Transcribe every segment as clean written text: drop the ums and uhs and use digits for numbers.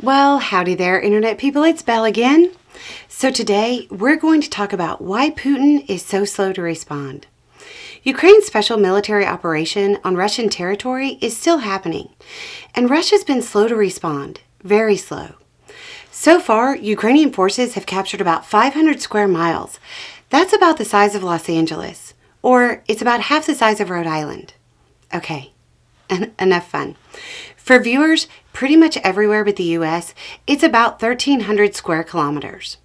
Well, howdy there, Internet people. It's Belle again. So today, we're going to talk about why Putin is so slow to respond. Ukraine's special military operation on Russian territory is still happening, and Russia's been slow to respond, very slow. So far, Ukrainian forces have captured about 500 square miles. That's about the size of Los Angeles, or it's about half the size of Rhode Island. Okay, enough fun. For viewers pretty much everywhere but the U.S., it's about 1,300 square kilometers.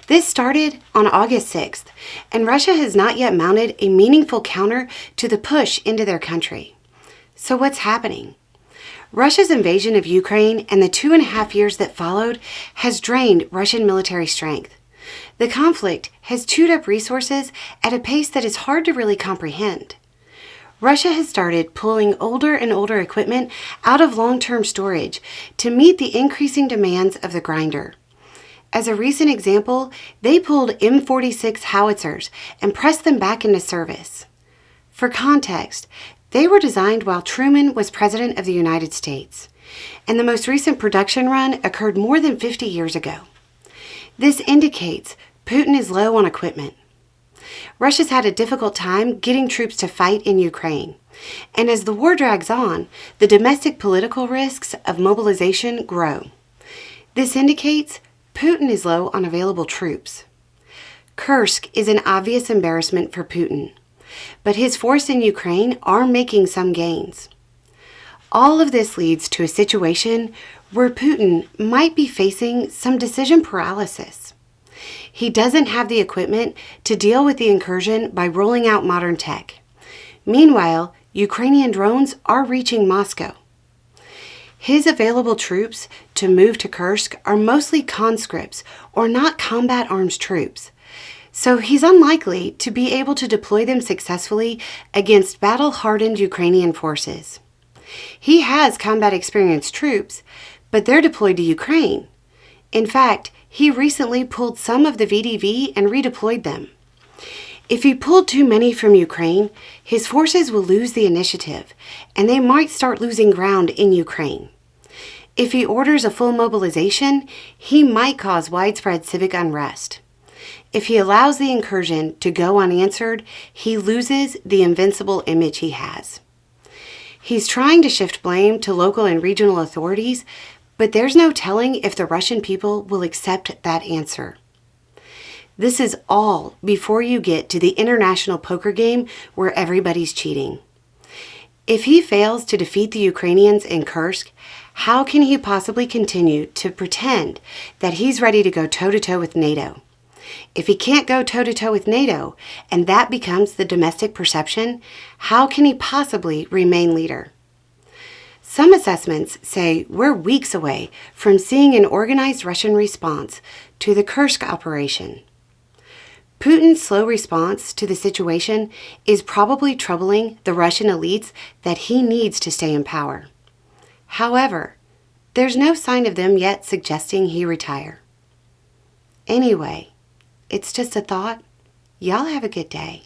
This started on August 6th, and Russia has not yet mounted a meaningful counter to the push into their country. So what's happening? Russia's invasion of Ukraine and the 2.5 years that followed has drained Russian military strength. The conflict has chewed up resources at a pace that is hard to really comprehend. Russia has started pulling older and older equipment out of long-term storage to meet the increasing demands of the grinder. As a recent example, they pulled M46 howitzers and pressed them back into service. For context, they were designed while Truman was President of the United States, and the most recent production run occurred more than 50 years ago. This indicates Putin is low on equipment. Russia's had a difficult time getting troops to fight in Ukraine, and as the war drags on, the domestic political risks of mobilization grow. This indicates Putin is low on available troops. Kursk is an obvious embarrassment for Putin, but his force in Ukraine are making some gains. All of this leads to a situation where Putin might be facing some decision paralysis. He doesn't have the equipment to deal with the incursion by rolling out modern tech. Meanwhile, Ukrainian drones are reaching Moscow. His available troops to move to Kursk are mostly conscripts or not combat arms troops, so he's unlikely to be able to deploy them successfully against battle-hardened Ukrainian forces. He has combat-experienced troops, but they're deployed to Ukraine. In fact, he recently pulled some of the VDV and redeployed them. If he pulled too many from Ukraine, his forces will lose the initiative, and they might start losing ground in Ukraine. If he orders a full mobilization, he might cause widespread civic unrest. If he allows the incursion to go unanswered, he loses the invincible image he has. He's trying to shift blame to local and regional authorities, but there's no telling if the Russian people will accept that answer. This is all before you get to the international poker game where everybody's cheating. If he fails to defeat the Ukrainians in Kursk, how can he possibly continue to pretend that he's ready to go toe-to-toe with NATO? If he can't go toe-to-toe with NATO, and that becomes the domestic perception, how can he possibly remain leader? Some assessments say we're weeks away from seeing an organized Russian response to the Kursk operation. Putin's slow response to the situation is probably troubling the Russian elites that he needs to stay in power. However, there's no sign of them yet suggesting he retire. Anyway, it's just a thought. Y'all have a good day.